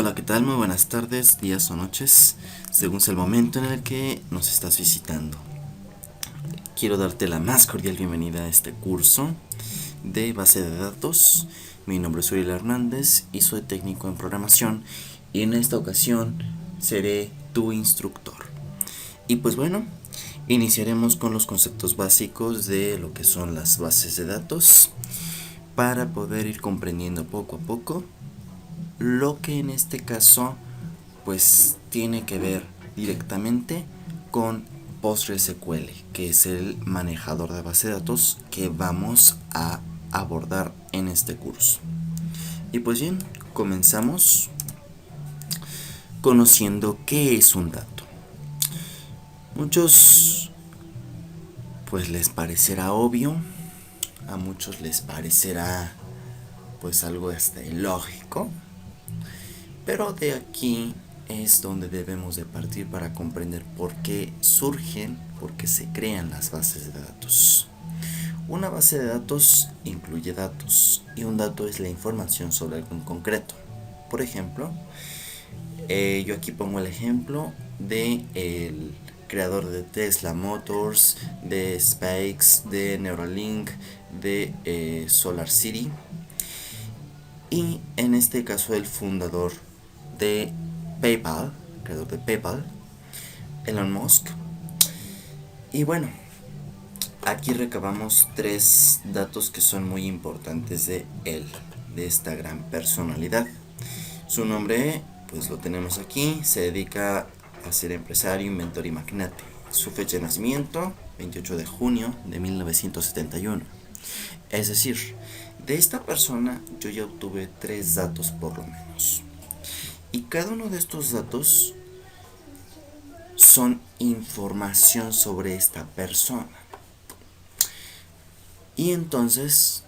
Hola, ¿qué tal? Muy buenas tardes, días o noches, según sea el momento en el que nos estás visitando. Quiero darte la más cordial bienvenida a este curso de base de datos. Mi nombre es Uriel Hernández y soy técnico en programación y en esta ocasión seré tu instructor. Y pues bueno, iniciaremos con los conceptos básicos de lo que son las bases de datos para poder ir comprendiendo poco a poco lo que en este caso pues tiene que ver directamente con PostgreSQL, que es el manejador de base de datos que vamos a abordar en este curso. Y pues bien, comenzamos conociendo qué es un dato. Muchos pues les parecerá obvio, a muchos les parecerá pues algo ilógico, pero de aquí es donde debemos de partir para comprender por qué surgen, por qué se crean las bases de datos. Una base de datos incluye datos y un dato es la información sobre algo en concreto. Por ejemplo, yo aquí pongo el ejemplo de el creador de Tesla Motors, de SpaceX, de Neuralink, de SolarCity y en este caso el fundador de PayPal, creador de PayPal, Elon Musk. Y bueno, aquí recabamos tres datos que son muy importantes de él, de esta gran personalidad. Su nombre, pues lo tenemos aquí, se dedica a ser empresario, inventor y magnate. Su fecha de nacimiento, 28 de junio de 1971. Es decir, de esta persona yo ya obtuve tres datos por lo menos. Y cada uno de estos datos son información sobre esta persona. Y entonces,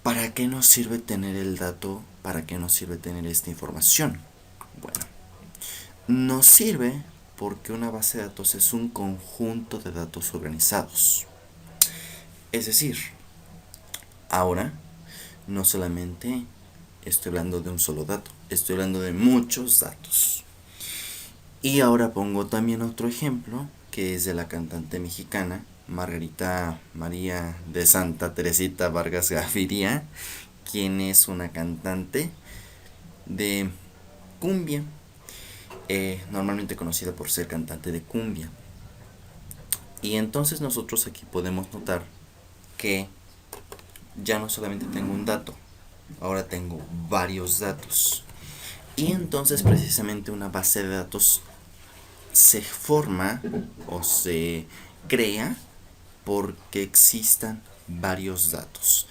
¿para qué nos sirve tener el dato? ¿Para qué nos sirve tener esta información? Bueno, nos sirve porque una base de datos es un conjunto de datos organizados. Es decir, ahora no solamente estoy hablando de un solo dato, estoy hablando de muchos datos. Y ahora pongo también otro ejemplo, que es de la cantante mexicana Margarita María de Santa Teresita Vargas Gaviria, quien es una cantante de cumbia, normalmente conocida por ser cantante de cumbia. Y entonces nosotros aquí podemos notar que ya no solamente tengo un dato, ahora tengo varios datos. Y entonces precisamente una base de datos se forma o se crea porque existan varios datos,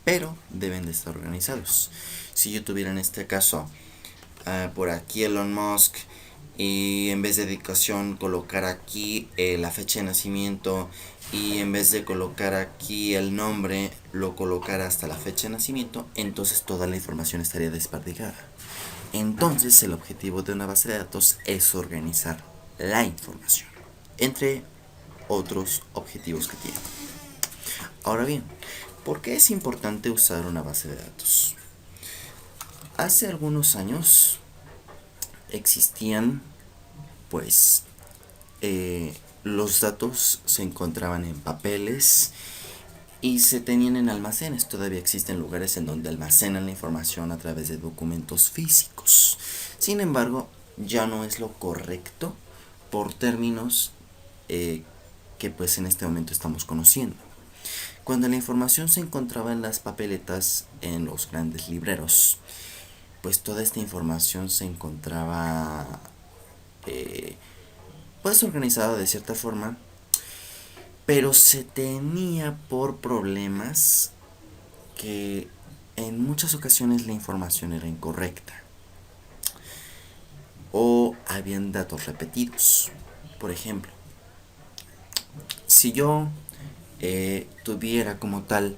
pero deben de estar organizados. Si yo tuviera en este caso por aquí Elon Musk y en vez de dedicación colocar aquí la fecha de nacimiento y en vez de colocar aquí el nombre lo colocara hasta la fecha de nacimiento, entonces toda la información estaría desperdigada. Entonces el objetivo de una base de datos es organizar la información, entre otros objetivos que tiene. Ahora bien, ¿por qué es importante usar una base de datos? Hace algunos años existían, pues, los datos se encontraban en papeles y se tenían en almacenes. Todavía existen lugares en donde almacenan la información a través de documentos físicos. Sin embargo, ya no es lo correcto por términos que pues en este momento estamos conociendo. Cuando la información se encontraba en las papeletas en los grandes libreros, pues toda esta información se encontraba pues organizada de cierta forma, pero se tenía por problemas que en muchas ocasiones la información era incorrecta o habían datos repetidos. Por ejemplo, si yo tuviera como tal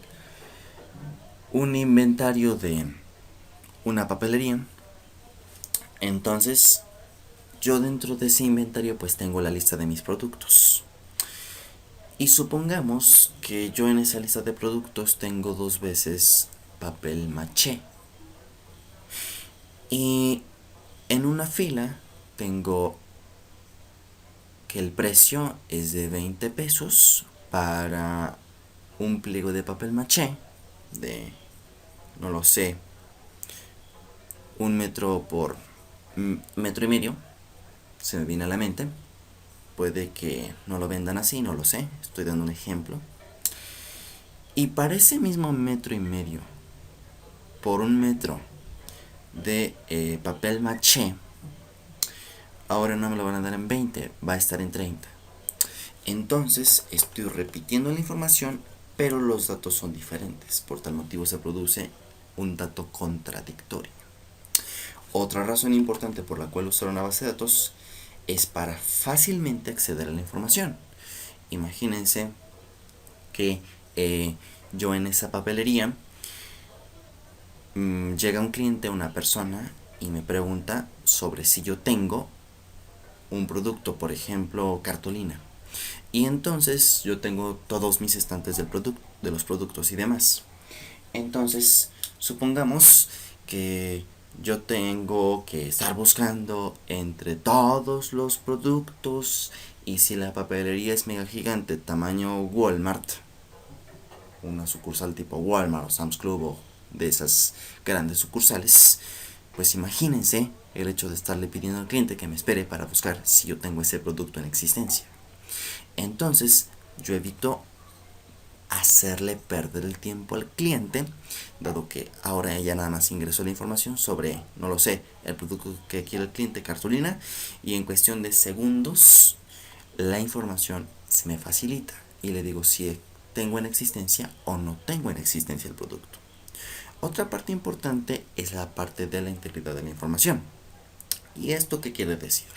un inventario de una papelería, entonces yo dentro de ese inventario pues tengo la lista de mis productos. Y supongamos que yo en esa lista de productos tengo dos veces papel maché. Y En una fila tengo que el precio es de 20 pesos para un pliego de papel maché de, no lo sé, 1 metro por metro y medio. Se me viene a la mente. Puede que no lo vendan así, no lo sé. Estoy dando un ejemplo. Y para ese mismo metro y medio, por 1 metro de papel maché, ahora no me lo van a dar en 20, va a estar en 30. Entonces estoy repitiendo la información, pero los datos son diferentes. Por tal motivo se produce un dato contradictorio. Otra razón importante por la cual usar una base de datos es para fácilmente acceder a la información. Imagínense que yo en esa papelería llega un cliente, una persona, y me pregunta sobre si yo tengo un producto, por ejemplo, cartulina. Y entonces yo tengo todos mis estantes de los productos y demás. Entonces, supongamos que yo tengo que estar buscando entre todos los productos, y si la papelería es mega gigante, tamaño Walmart, una sucursal tipo Walmart o Sam's Club o de esas grandes sucursales, pues imagínense el hecho de estarle pidiendo al cliente que me espere para buscar si yo tengo ese producto en existencia. Entonces, yo evito hacerle perder el tiempo al cliente, dado que ahora ya nada más ingresó la información sobre, no lo sé, el producto que quiere el cliente, cartulina, y en cuestión de segundos la información se me facilita y le digo si tengo en existencia o no tengo en existencia el producto. Otra parte importante es la parte de la integridad de la información. ¿Y esto qué quiere decir?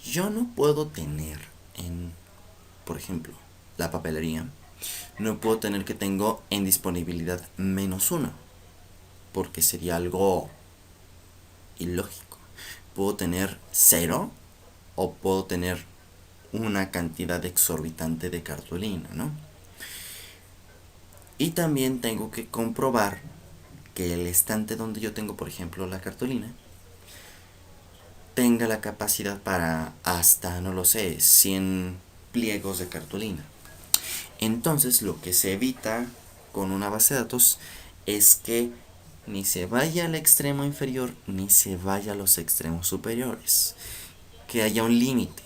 Yo no puedo tener en, por ejemplo, la papelería, no puedo tener que tengo en disponibilidad -1, porque sería algo ilógico. Puedo tener 0 o puedo tener una cantidad exorbitante de cartulina, ¿no? Y también tengo que comprobar que el estante donde yo tengo, por ejemplo, la cartulina, tenga la capacidad para hasta, no lo sé, 100 pliegos de cartulina. Entonces lo que se evita con una base de datos es que ni se vaya al extremo inferior ni se vaya a los extremos superiores. Que haya un límite,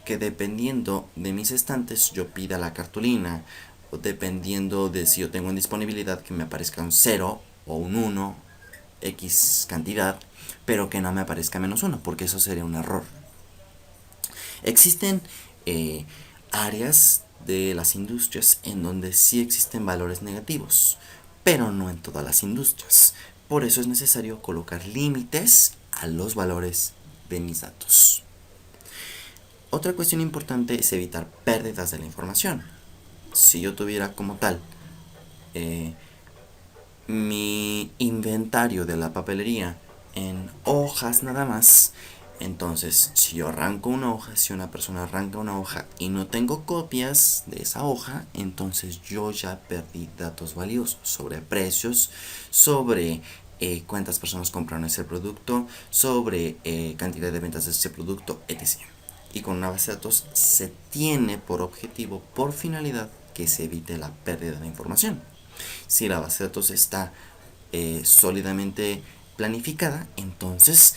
que dependiendo de mis estantes yo pida la cartulina, o dependiendo de si yo tengo en disponibilidad que me aparezca un 0 o un 1, X cantidad, pero que no me aparezca -1, porque eso sería un error. Existen áreas de las industrias en donde sí existen valores negativos, pero no en todas las industrias. Por eso es necesario colocar límites a los valores de mis datos. Otra cuestión importante es evitar pérdidas de la información. Si yo tuviera como tal mi inventario de la papelería en hojas nada más, entonces si yo arranco una hoja, si una persona arranca una hoja y no tengo copias de esa hoja, entonces yo ya perdí datos valiosos sobre precios, sobre cuántas personas compraron ese producto, sobre cantidad de ventas de ese producto, etc. Y con una base de datos se tiene por objetivo, por finalidad, que se evite la pérdida de información. Si la base de datos está sólidamente planificada, entonces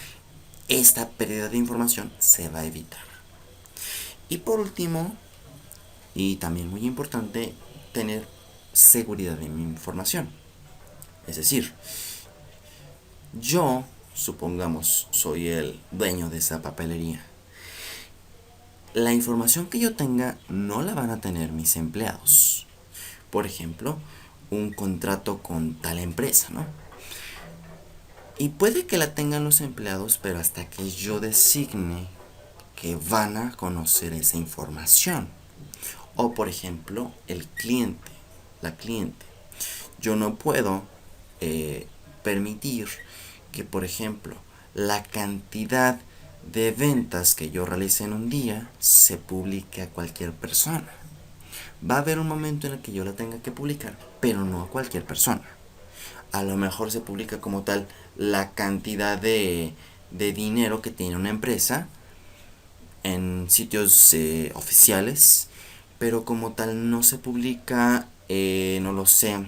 esta pérdida de información se va a evitar. Y por último, y también muy importante, tener seguridad de mi información. Es decir, yo, supongamos, soy el dueño de esa papelería. La información que yo tenga no la van a tener mis empleados. Por ejemplo, un contrato con tal empresa, ¿no? Y puede que la tengan los empleados, pero hasta que yo designe que van a conocer esa información. O por ejemplo, el cliente, la cliente. Yo no puedo permitir que, por ejemplo, la cantidad de ventas que yo realice en un día se publique a cualquier persona. Va a haber un momento en el que yo la tenga que publicar, pero no a cualquier persona. A lo mejor se publica como tal la cantidad de de dinero que tiene una empresa en sitios oficiales, pero como tal no se publica, no lo sé,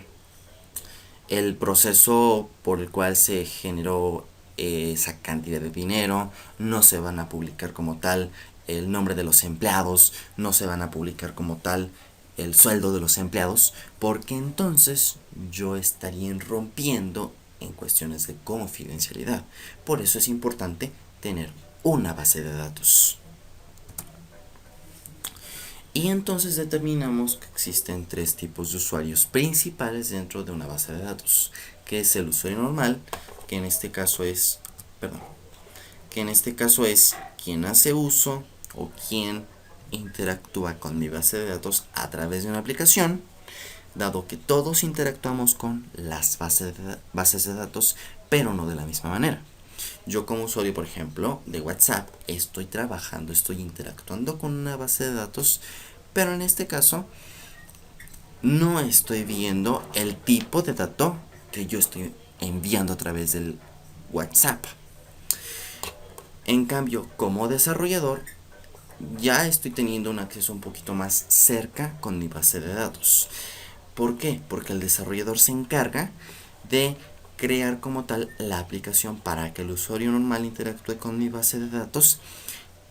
el proceso por el cual se generó esa cantidad de dinero, no se van a publicar como tal el nombre de los empleados, no se van a publicar como tal el sueldo de los empleados, porque entonces yo estaría rompiendo en cuestiones de confidencialidad. Por eso es importante tener una base de datos. Y entonces determinamos que existen tres tipos de usuarios principales dentro de una base de datos, que es el usuario normal, que en este caso es, quien hace uso o quien interactúa con mi base de datos a través de una aplicación, dado que todos interactuamos con las bases de datos, pero no de la misma manera. Yo como usuario, por ejemplo, de WhatsApp, estoy interactuando con una base de datos, pero en este caso no estoy viendo el tipo de dato que yo estoy enviando a través del WhatsApp. En cambio, como desarrollador, ya estoy teniendo un acceso un poquito más cerca con mi base de datos. ¿Por qué? Porque el desarrollador se encarga de crear como tal la aplicación para que el usuario normal interactúe con mi base de datos,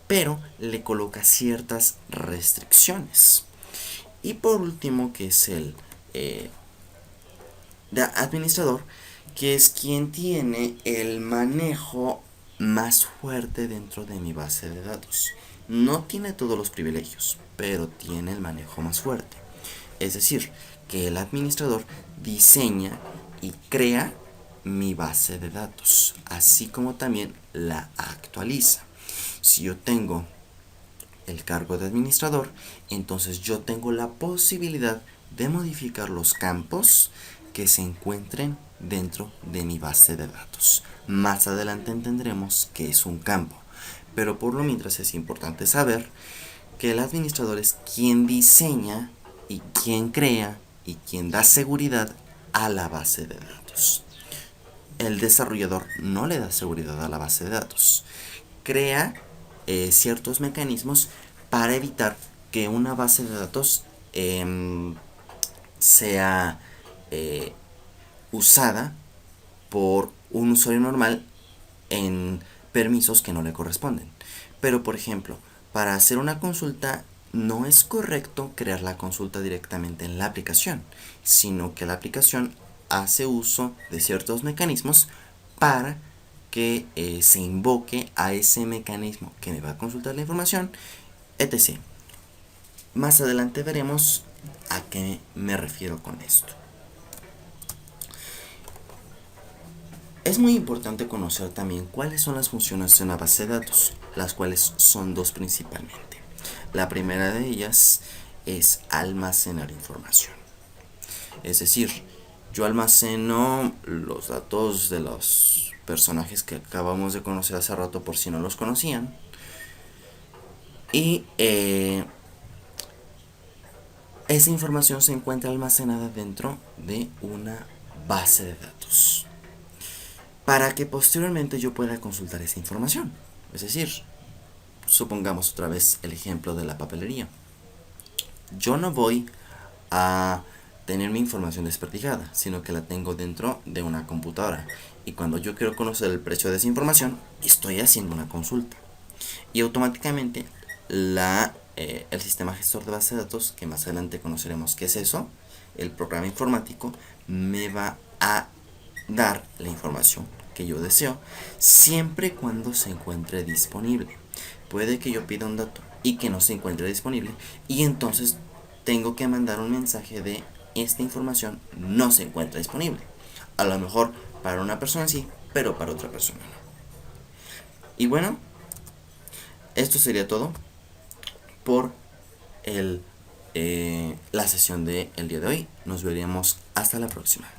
pero le coloca ciertas restricciones. Y por último, que es el administrador, que es quien tiene el manejo más fuerte dentro de mi base de datos. No tiene todos los privilegios, pero tiene el manejo más fuerte. Es decir, que el administrador diseña y crea mi base de datos, así como también la actualiza. Si yo tengo el cargo de administrador, entonces yo tengo la posibilidad de modificar los campos que se encuentren dentro de mi base de datos. Más adelante entenderemos qué es un campo, pero por lo mientras es importante saber que el administrador es quien diseña y quien crea y quien da seguridad a la base de datos. El desarrollador no le da seguridad a la base de datos. Crea ciertos mecanismos para evitar que una base de datos sea usada por un usuario normal en permisos que no le corresponden. Pero por ejemplo, para hacer una consulta no es correcto crear la consulta directamente en la aplicación, sino que la aplicación hace uso de ciertos mecanismos para que se invoque a ese mecanismo que me va a consultar la información, etc. Más adelante veremos a qué me refiero con esto. Es muy importante conocer también cuáles son las funciones de una base de datos, las cuales son dos principalmente. La primera de ellas es almacenar información. Es decir, yo almaceno los datos de los personajes que acabamos de conocer hace rato por si no los conocían. Y esa información se encuentra almacenada dentro de una base de datos, para que posteriormente yo pueda consultar esa información. Es decir, supongamos otra vez el ejemplo de la papelería. Yo no voy a tener mi información desperdigada, sino que la tengo dentro de una computadora. Y cuando yo quiero conocer el precio de esa información, estoy haciendo una consulta. Y automáticamente el sistema gestor de base de datos, que más adelante conoceremos qué es eso, el programa informático, me va a dar la información que yo deseo, siempre y cuando se encuentre disponible. Puede que yo pida un dato y que no se encuentre disponible, y entonces tengo que mandar un mensaje de esta información no se encuentra disponible. A lo mejor para una persona sí, pero para otra persona no. Y bueno, esto sería todo por la sesión del día de hoy. Nos veremos hasta la próxima.